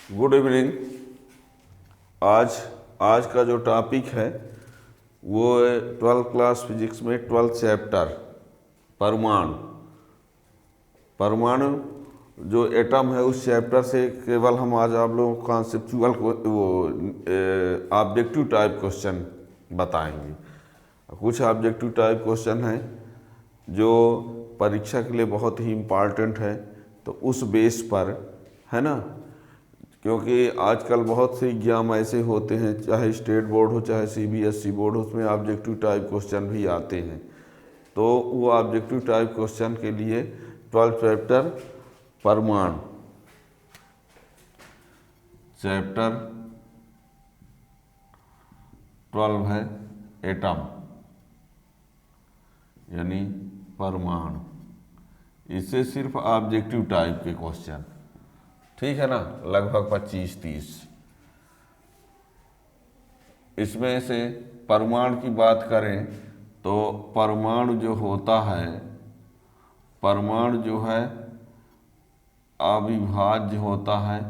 Good evening. आज आज का जो टॉपिक है वो है 12th क्लास फिजिक्स में 12th चैप्टर परमाणु। परमाणु जो एटम है उस चैप्टर से केवल हम आज आप लोगों को कॉन्सेप्चुअल वो ऑब्जेक्टिव टाइप क्वेश्चन बताएंगे। कुछ ऑब्जेक्टिव टाइप क्वेश्चन हैं जो परीक्षा के लिए बहुत ही इम्पॉर्टेंट है, तो उस बेस पर है ना, क्योंकि आजकल बहुत से एग्जाम ऐसे होते हैं, चाहे स्टेट बोर्ड हो चाहे सीबीएसई बोर्ड हो, उसमें ऑब्जेक्टिव टाइप क्वेश्चन भी आते हैं। तो वो ऑब्जेक्टिव टाइप क्वेश्चन के लिए 12th चैप्टर परमाणु, चैप्टर 12 है एटम यानी परमाणु। इससे सिर्फ ऑब्जेक्टिव टाइप के क्वेश्चन, ठीक है ना, लगभग 25-30। इसमें से परमाणु की बात करें तो परमाणु जो होता है, परमाणु जो है अविभाज्य होता है।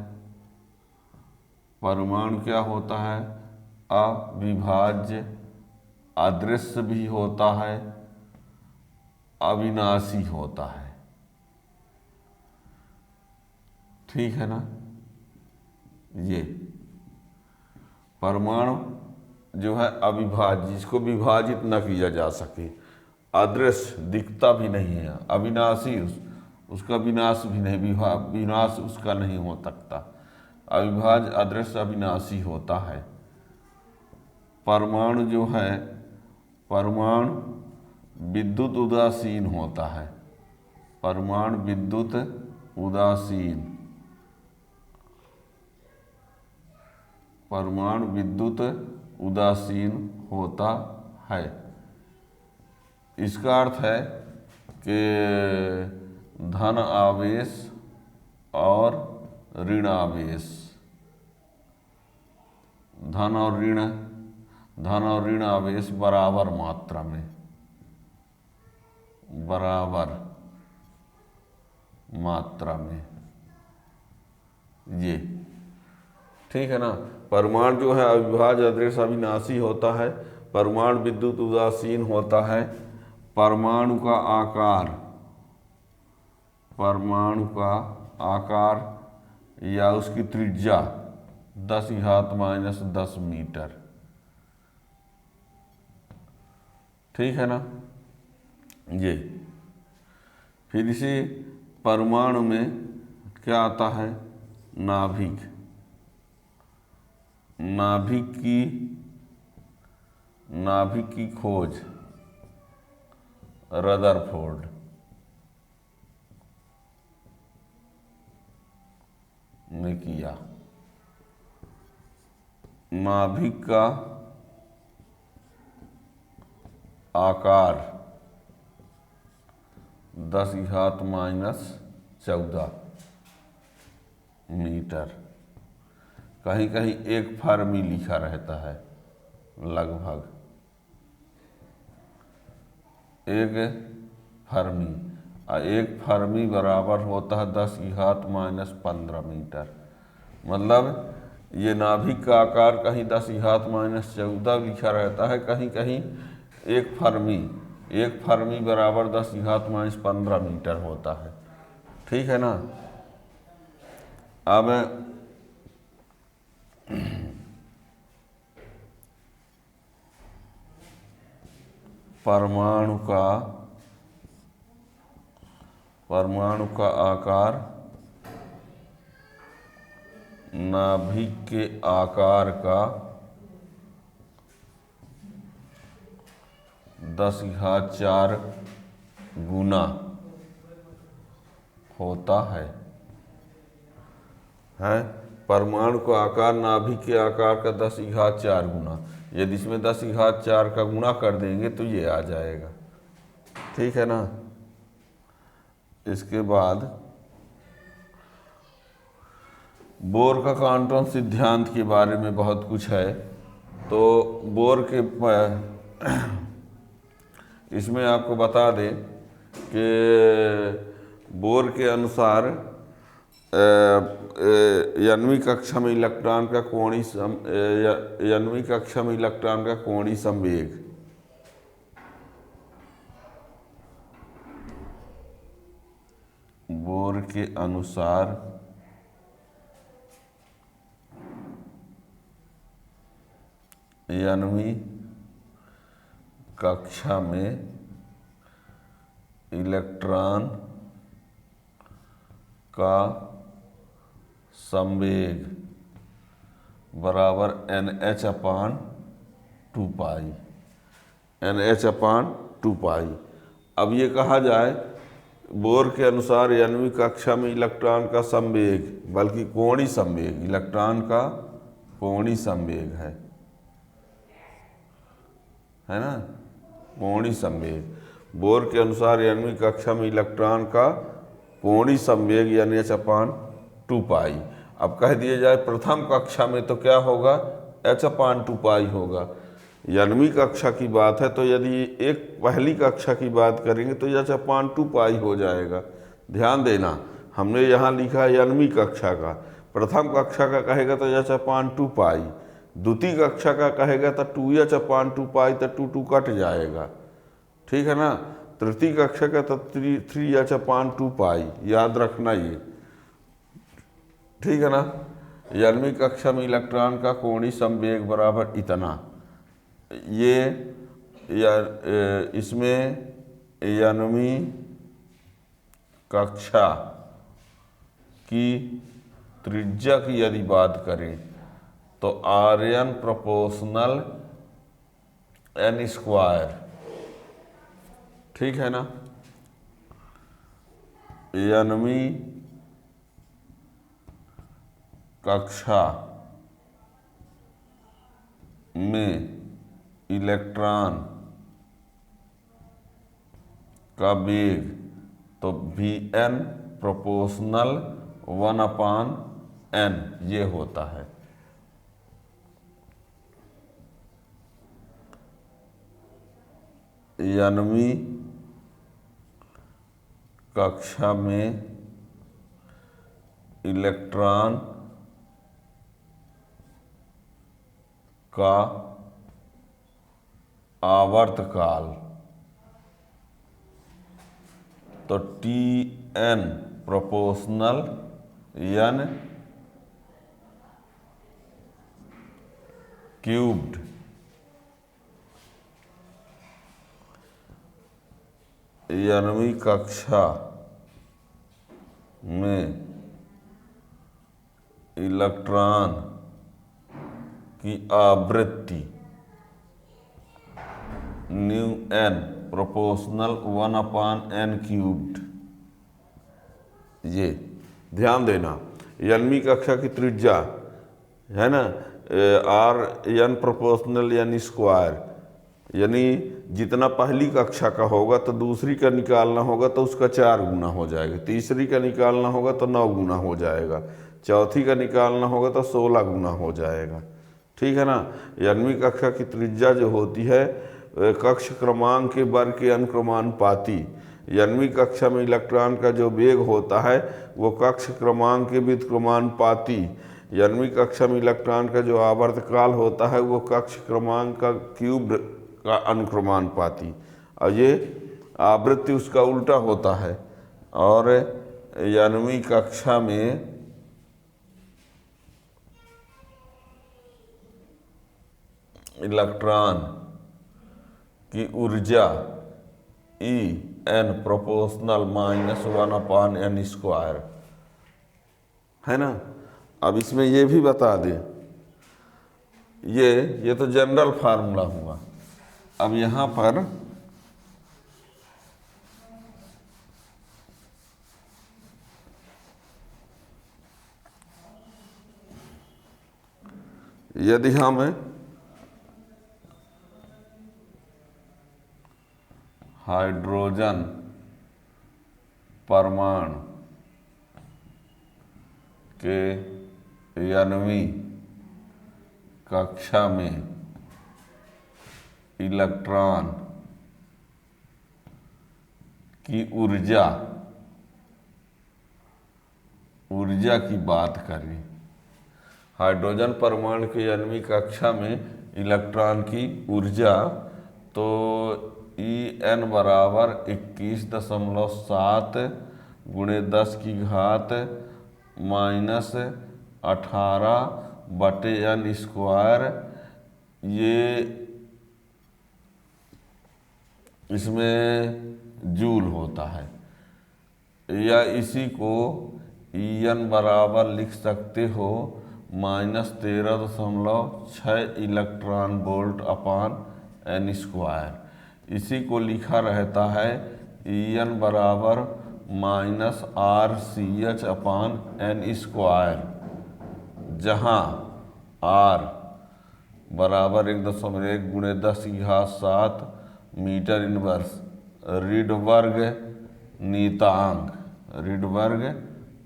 परमाणु क्या होता है? अविभाज्य, अदृश्य भी होता है, अविनाशी होता है, ठीक है ना। ये परमाणु जो है अविभाज्य, जिसको विभाजित न किया जा सके, अदृश्य, दिखता भी नहीं है, अविनाशी, उसका विनाश भी नहीं, विनाश उसका नहीं हो सकता। अविभाज्य, अदृश्य, अविनाशी होता है। परमाणु जो है, परमाणु विद्युत उदासीन होता है। परमाणु विद्युत उदासीन, परमाणु विद्युत उदासीन होता है। इसका अर्थ है कि धन आवेश और ऋण आवेश, धन और ऋण आवेश बराबर मात्रा में, बराबर मात्रा में, ये ठीक है ना। परमाणु जो है अविभाज्य, अदृश्य, अविनाशी होता है। परमाणु विद्युत उदासीन होता है। परमाणु का आकार, परमाणु का आकार या उसकी त्रिज्या 10⁻⁻10 मीटर, ठीक है ना। ये फिर इसी परमाणु में क्या आता है? नाभिक। नाभिक की खोज रदरफोर्ड ने किया। नाभिक का आकार 10⁻14 मीटर, कहीं कहीं 1 फर्मी लिखा रहता है, लगभग 1 फर्मी, और 1 फर्मी बराबर होता है 10⁻15 मीटर। मतलब ये नाभिक का आकार कहीं 10⁻14 लिखा रहता है, कहीं कहीं 1 फर्मी बराबर 10⁻15 मीटर होता है, ठीक है ना। अब परमाणु का आकार नाभिक के आकार का 10⁴ गुना होता है। परमाणु का आकार नाभिक के आकार का 10⁴ गुना। यदि इसमें 10⁴ का गुणा कर देंगे तो ये आ जाएगा, ठीक है ना। इसके बाद बोर का क्वांटम सिद्धांत के बारे में बहुत कुछ है। तो बोर के इसमें आपको बता दें कि बोर के अनुसार यानवी कक्षा में इलेक्ट्रॉन का यानवी कक्षा में इलेक्ट्रॉन का कोणीय संवेग बोर के अनुसार यानवी कक्षा में इलेक्ट्रॉन का संवेग बराबर NH/2π NH/2π। अब ये कहा जाए बोर के अनुसार यानवी कक्षा में इलेक्ट्रॉन का संवेग, बल्कि कोणीय संवेग, इलेक्ट्रॉन का कोणीय संवेग है ना, कोणीय संवेग। बोर के अनुसार यानवी कक्षा में इलेक्ट्रॉन का कोणीय संवेग NH/2π। अब कह दिया जाए प्रथम कक्षा में तो क्या होगा, H/2π होगा। यानवी कक्षा की बात है तो यदि एक पहली कक्षा की बात करेंगे तो H/2π हो जाएगा। ध्यान देना, हमने यहाँ लिखा है यानवी कक्षा का, प्रथम कक्षा का कहेगा तो H/2π, द्वितीय कक्षा का कहेगा तो 2H/2π, तो 2 कट जाएगा, ठीक है ना। तृतीय कक्षा का तो 3H/2π, याद रखना ये, ठीक है ना। यानवी कक्षा में इलेक्ट्रॉन का कोणीय संवेग बराबर इतना। ये इसमें यानवी कक्षा की त्रिज्या की यदि बात करें तो Rn प्रोपोर्शनल n², ठीक है ना। यानवी कक्षा में इलेक्ट्रॉन का वेग तो Vn प्रोपोर्शनल 1/n ये होता है। यानवी कक्षा में इलेक्ट्रॉन का आवर्तकाल तो Tn प्रोपोर्शनल n क्यूब्ड। यानवी कक्षा में इलेक्ट्रॉन की आवृत्ति ν प्रोपोर्शनल 1/n³। ये ध्यान देना, यानवी कक्षा की त्रिज्या है ना Rn प्रोपोर्शनल n², यानी जितना पहली कक्षा का होगा तो दूसरी का निकालना होगा तो उसका 4 गुना हो जाएगा, तीसरी का निकालना होगा तो 9 गुना हो जाएगा, चौथी का निकालना होगा तो 16 गुना हो जाएगा, ठीक है ना। यानवी कक्षा की त्रिज्या जो होती है कक्ष क्रमांक के वर्ग के अनुक्रमानुपाती। यानवी कक्षा में इलेक्ट्रॉन का जो वेग होता है वो कक्ष क्रमांक के व्युत्क्रमानुपाती। यानवी कक्षा में इलेक्ट्रॉन का जो आवर्तकाल होता है वो कक्ष क्रमांक का क्यूब का अनुक्रमानुपाती, और ये आवृत्ति उसका उल्टा होता है। और यानवी कक्षा में इलेक्ट्रॉन की ऊर्जा En प्रोपोर्शनल -1/n² है ना। अब इसमें ये भी बता दें, ये तो जनरल फार्मूला हुआ। अब यहाँ पर यदि हम हाइड्रोजन परमाणु के यानवी कक्षा में इलेक्ट्रॉन की ऊर्जा की बात करें हाइड्रोजन परमाणु की यानी कक्षा में इलेक्ट्रॉन की ऊर्जा, तो En बराबर 21.7 गुणे 10 की घात -18/n², ये इसमें जूल होता है। या इसी को En बराबर लिख सकते हो -13.6 इलेक्ट्रॉन वोल्ट अपान n²। इसी को लिखा रहता है En बराबर -RCH अपान n², जहाँ R बराबर 1.1 गुणे 10 की घात 7 मीटर इनवर्स रीडबर्ग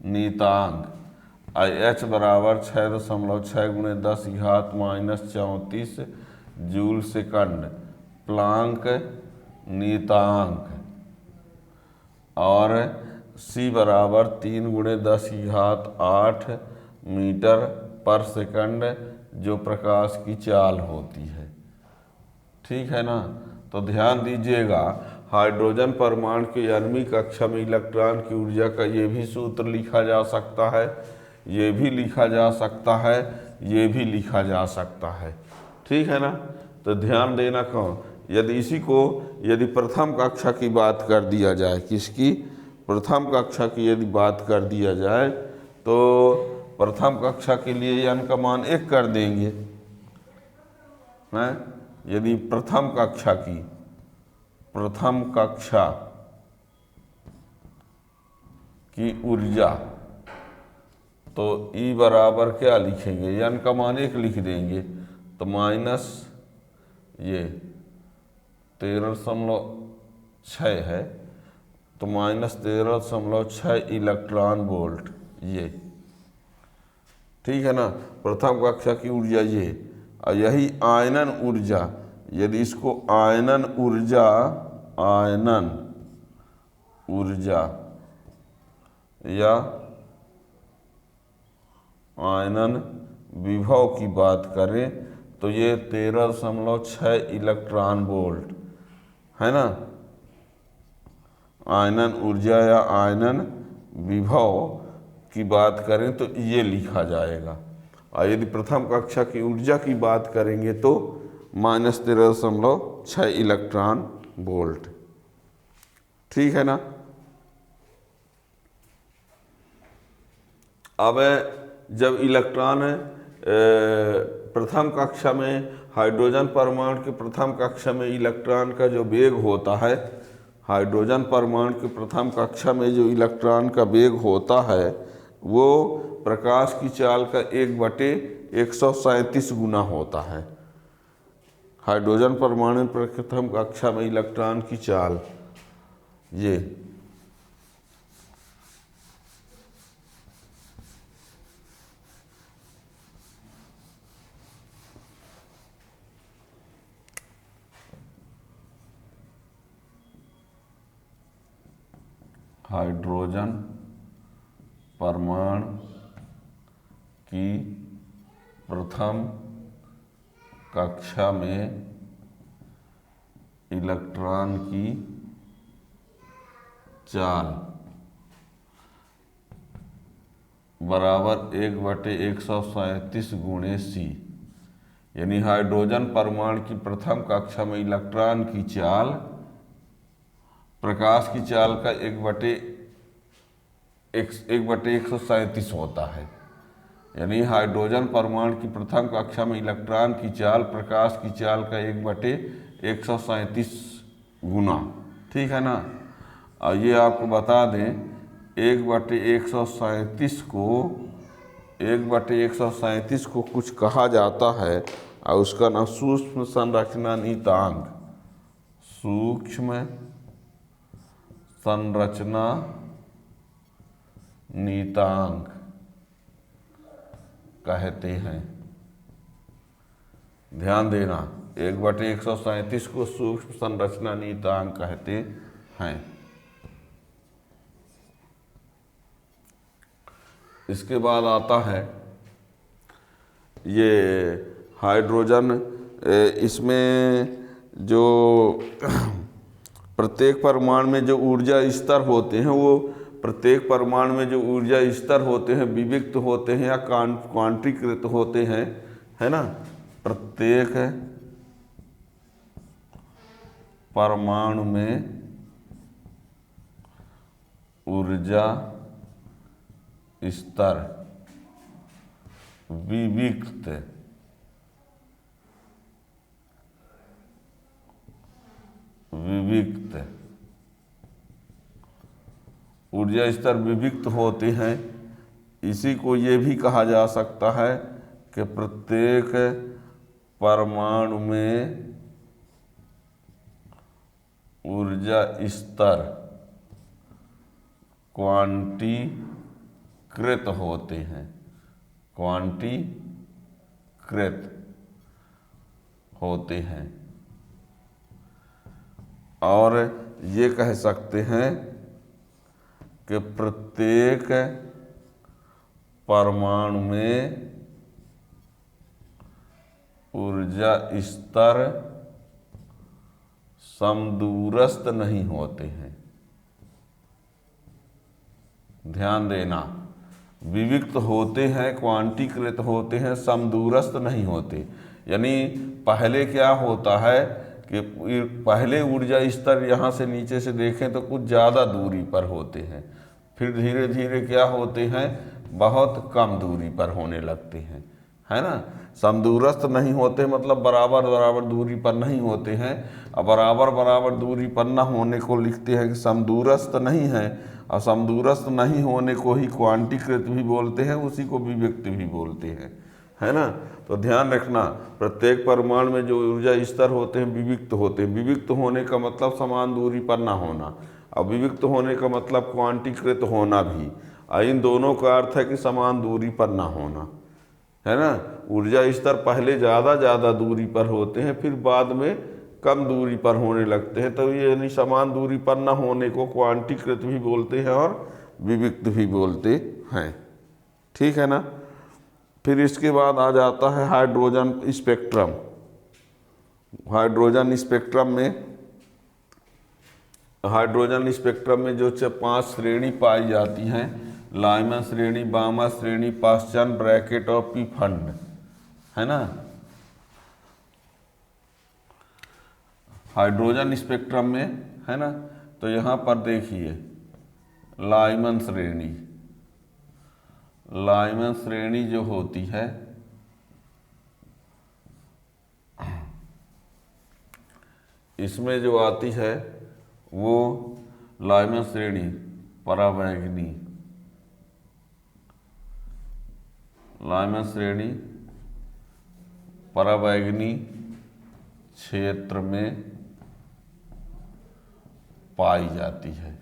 नीतांक, H बराबर 6.6 गुणे 10 की घात -34 जूल सेकंड प्लांक नीतांक, और C बराबर 3 गुणे 10 की घात 8 मीटर पर सेकंड जो प्रकाश की चाल होती है। ठीक है ना। तो ध्यान दीजिएगा, हाइड्रोजन परमाणु की यानी कक्षा में इलेक्ट्रॉन की ऊर्जा का ये भी सूत्र लिखा जा सकता है, ये भी लिखा जा सकता है, ये भी लिखा जा सकता है। ठीक है ना। तो ध्यान देना कौन, यदि प्रथम कक्षा की बात कर दिया जाए, किसकी, प्रथम कक्षा की यदि बात कर दिया जाए, तो प्रथम कक्षा के लिए n का मान 1 कर देंगे हैं। यदि प्रथम कक्षा की ऊर्जा, तो E बराबर क्या लिखेंगे, n का मान 1 लिख देंगे, तो माइनस ये 13.6 है, तो -13.6 इलेक्ट्रॉन वोल्ट ये। ठीक है ना। प्रथम कक्षा की ऊर्जा ये, और यही आयनन ऊर्जा, यदि इसको आयनन ऊर्जा या आयनन विभव की बात करें, तो ये 13.6 इलेक्ट्रॉन वोल्ट है ना। आयनन ऊर्जा या आयनन विभव की बात करें तो ये लिखा जाएगा। और यदि प्रथम कक्षा की ऊर्जा की बात करेंगे तो -13.6 इलेक्ट्रॉन वोल्ट। ठीक है ना। अब जब इलेक्ट्रॉन प्रथम कक्षा में हाइड्रोजन परमाणु के प्रथम कक्षा में इलेक्ट्रॉन का जो वेग होता है, हाइड्रोजन परमाणु के प्रथम कक्षा में जो इलेक्ट्रॉन का वेग होता है वो प्रकाश की चाल का 1/137 गुना होता है। हाइड्रोजन परमाणु प्रथम कक्षा में इलेक्ट्रॉन की चाल ये हाइड्रोजन परमाणु की प्रथम कक्षा में इलेक्ट्रॉन की चाल बराबर 1/137 गुणे C। यानी हाइड्रोजन परमाणु की प्रथम कक्षा में इलेक्ट्रॉन की चाल प्रकाश की चाल का 1/137 होता है। यानी हाइड्रोजन परमाणु की प्रथम कक्षा में इलेक्ट्रॉन की चाल प्रकाश की चाल का 1/137 गुना। ठीक है ना। और ये आपको बता दें 1/137 को कुछ कहा जाता है और उसका नाम सूक्ष्म संरचना नीतांक, सूक्ष्म संरचना नीतांक कहते हैं। ध्यान देना, 1/137 को सूक्ष्म संरचना नीतांक कहते हैं। इसके बाद आता है ये हाइड्रोजन इसमें जो प्रत्येक परमाणु में जो ऊर्जा स्तर होते हैं वो प्रत्येक परमाणु में जो ऊर्जा स्तर होते हैं विविक्त होते हैं या क्वांटीकृत होते हैं, है ना। प्रत्येक परमाणु में ऊर्जा स्तर विविक्त ऊर्जा स्तर विविक्त होते हैं। इसी को ये भी कहा जा सकता है कि प्रत्येक परमाणु में ऊर्जा स्तर क्वांटीकृत होते हैं, क्वांटीकृत होते हैं। और ये कह सकते हैं कि प्रत्येक परमाणु में ऊर्जा स्तर समदूरस्थ नहीं होते हैं। ध्यान देना, विविक्त होते हैं, क्वांटीकृत होते हैं, समदूरस्थ नहीं होते। यानी पहले क्या होता है कि पहले ऊर्जा स्तर यहाँ से नीचे से देखें तो कुछ ज़्यादा दूरी पर होते हैं, फिर धीरे धीरे क्या होते हैं, बहुत कम दूरी पर होने लगते हैं, है ना। समदूरस्थ नहीं होते मतलब बराबर बराबर दूरी पर नहीं होते हैं। अब बराबर बराबर दूरी पर न होने को लिखते हैं कि समदूरस्थ नहीं है, और समदूरस्थ नहीं होने को ही क्वांटीकृत भी बोलते हैं, उसी को विविक्त भी बोलते हैं, है ना। तो ध्यान रखना, प्रत्येक परमाणु में जो ऊर्जा स्तर होते हैं विविक्त होते हैं। विविक्त होने का मतलब समान दूरी पर ना होना, और विविक्त होने का मतलब क्वांटीकृत होना भी। इन दोनों का अर्थ है कि समान दूरी पर ना होना, है ना। ऊर्जा स्तर पहले ज़्यादा दूरी पर होते हैं, फिर बाद में कम दूरी पर होने लगते हैं। तो ये यानी समान दूरी पर न होने को क्वांटीकृत भी बोलते हैं और विविक्त भी बोलते हैं, ठीक है ना। फिर इसके बाद आ जाता है हाइड्रोजन स्पेक्ट्रम। हाइड्रोजन स्पेक्ट्रम में जो 5 श्रेणी पाई जाती हैं, लाइमन श्रेणी, बामर श्रेणी, पाश्चन, ब्रैकेट और पी फंड, है ना। हाइड्रोजन स्पेक्ट्रम में, है ना। तो यहाँ पर देखिए लाइमन श्रेणी जो होती है, इसमें जो आती है वो लाइमन श्रेणी पराबैंगनी, लाइमन श्रेणी पराबैंगनी क्षेत्र में पाई जाती है।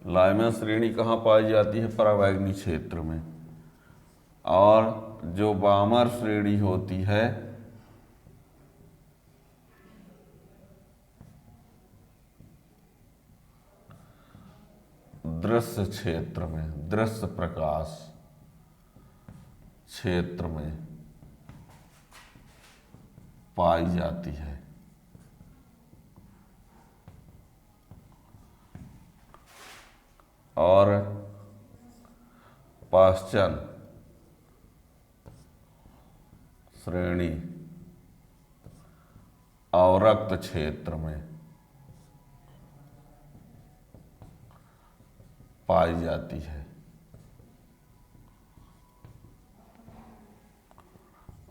लाइमन श्रेणी कहाँ पाई जाती है? पराबैंगनी क्षेत्र में। और जो बामर श्रेणी होती है दृश्य क्षेत्र में, दृश्य प्रकाश क्षेत्र में पाई जाती है। और पाश्चन श्रेणी अवरक्त क्षेत्र में पाई जाती है।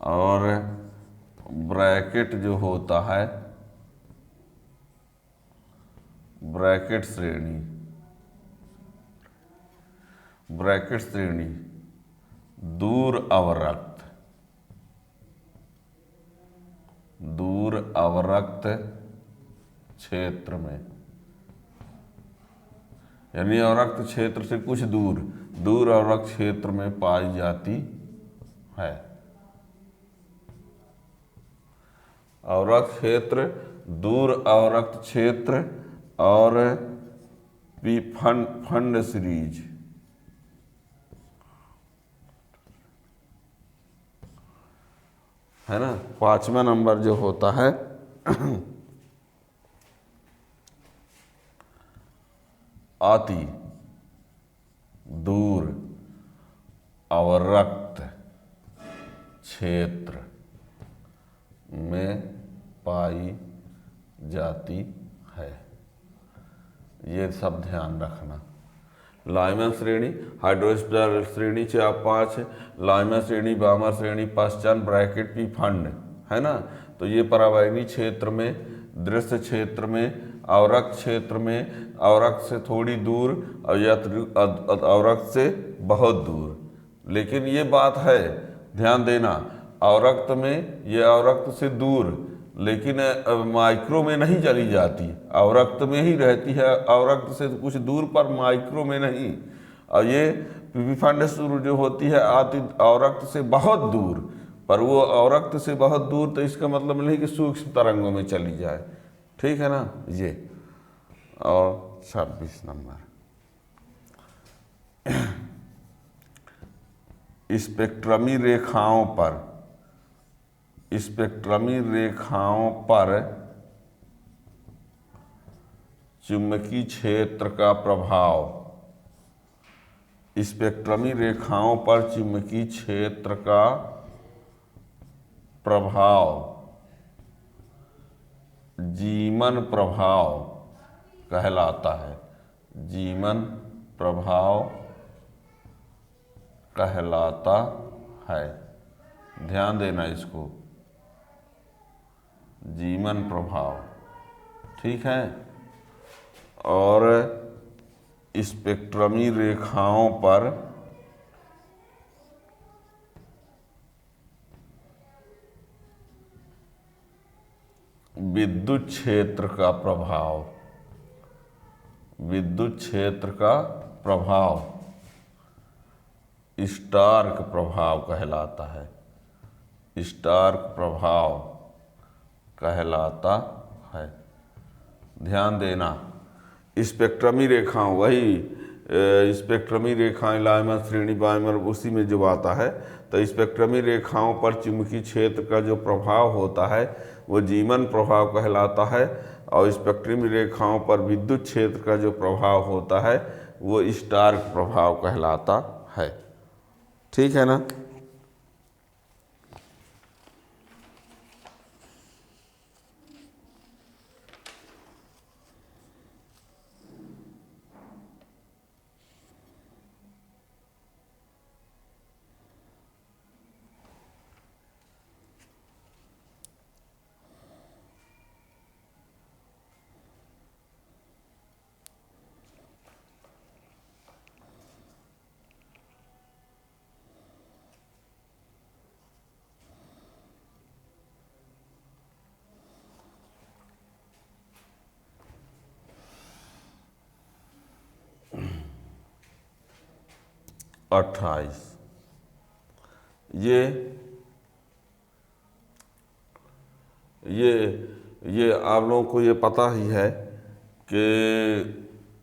और ब्रैकेट जो होता है, ब्रैकेट श्रेणी दूर अवरक्त क्षेत्र में, यानी अवरक्त क्षेत्र से कुछ दूर अवरक्त क्षेत्र में पाई जाती है। अवरक्त क्षेत्र, दूर अवरक्त क्षेत्र और फंड सीरीज, है ना। 5वां नंबर जो होता है अति दूर अवरक्त क्षेत्र में पाई जाती है। ये सब ध्यान रखना। लाइमन श्रेणी, हाइड्रोस्फीयर श्रेणी से आप 5, लाइमन श्रेणी, बामर श्रेणी, पश्चन ब्रैकेट पी फंड, है ना। तो ये पराबैंगनी क्षेत्र में, दृश्य क्षेत्र में, अवरक्त क्षेत्र में, अवरक्त से थोड़ी दूर और या अवरक्त से बहुत दूर। लेकिन ये बात है, ध्यान देना, अवरक्त में ये अवरक्त से दूर, लेकिन माइक्रो में नहीं चली जाती, अवरक्त में ही रहती है, अवरक्त से कुछ दूर पर माइक्रो में नहीं। और ये पीपीफंड जो होती है अवरक्त से बहुत दूर, पर वो अवरक्त से बहुत दूर तो इसका मतलब नहीं कि सूक्ष्म तरंगों में चली जाए, ठीक है ना। ये और 26 नंबर स्पेक्ट्रमी रेखाओं पर, स्पेक्ट्रमी रेखाओं पर चुंबकीय क्षेत्र का प्रभाव, स्पेक्ट्रमी रेखाओं पर चुंबकीय क्षेत्र का प्रभाव जीमन प्रभाव कहलाता है। जीमन प्रभाव कहलाता है, ध्यान देना इसको, जीमन प्रभाव, ठीक है। और स्पेक्ट्रमी रेखाओं पर विद्युत क्षेत्र का प्रभाव, विद्युत क्षेत्र का प्रभाव स्टार्क प्रभाव कहलाता है, स्टार्क प्रभाव कहलाता है। ध्यान देना, स्पेक्ट्रमी रेखाओं, वही स्पेक्ट्रमी रेखाएं लाइमर श्रेणी बाइमर उसी में जो आता है। तो स्पेक्ट्रमी रेखाओं पर चुंबकीय क्षेत्र का जो प्रभाव होता है वो जीमन प्रभाव कहलाता है, और स्पेक्ट्रमी रेखाओं पर विद्युत क्षेत्र का जो प्रभाव होता है वो स्टार्क प्रभाव कहलाता है, ठीक है ना। अट्ठाईस, ये आप लोगों को ये पता ही है कि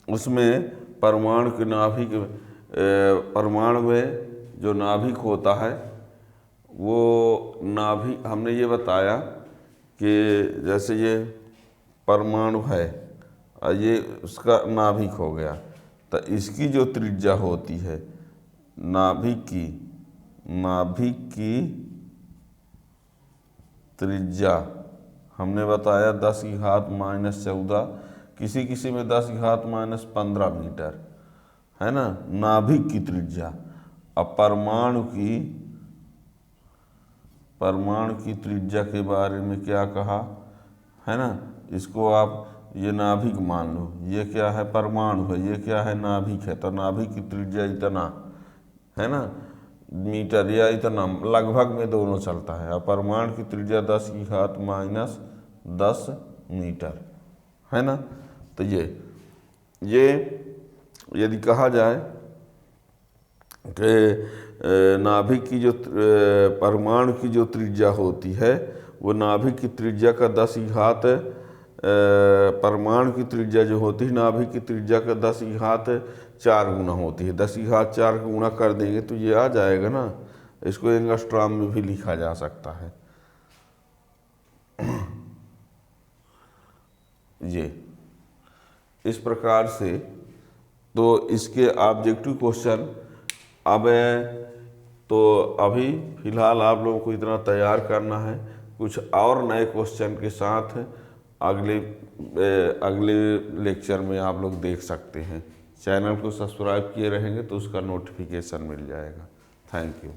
उसमें परमाणु के नाभिक, परमाणु में जो नाभिक होता है वो नाभिक, हमने ये बताया कि जैसे ये परमाणु है और ये उसका नाभिक हो गया, तो इसकी जो त्रिज्या होती है नाभिक की त्रिज्या हमने बताया 10⁻⁻14, किसी में 10⁻⁻15 मीटर, है ना, नाभिक की त्रिज्या। अब परमाणु की त्रिज्या के बारे में क्या कहा है ना, इसको आप ये नाभिक मान लो, ये क्या है, परमाणु है, ये क्या है, नाभिक है। तो नाभिक की त्रिज्या इतना है ना मीटर, या इतना लगभग में दोनों चलता है। और परमाणु की त्रिज्या 10⁻⁻10 मीटर, है ना। तो ये यदि कहा जाए कि नाभिक की जो परमाणु की जो त्रिज्या होती है वो नाभिक की त्रिज्या का 10 परमाणु की त्रिज्या जो होती है नाभिक की त्रिज्या का 10⁻4 गुना होती है। 10⁻4 गुना कर देंगे तो ये आ जाएगा ना, इसको एंगस्ट्रॉम में भी लिखा जा सकता है। ये इस प्रकार से। तो इसके ऑब्जेक्टिव क्वेश्चन अब तो अभी फ़िलहाल आप लोगों को इतना तैयार करना है। कुछ और नए क्वेश्चन के साथ अगले अगले लेक्चर में आप लोग देख सकते हैं। चैनल को सब्सक्राइब किए रहेंगे तो उसका नोटिफिकेशन मिल जाएगा। Thank you.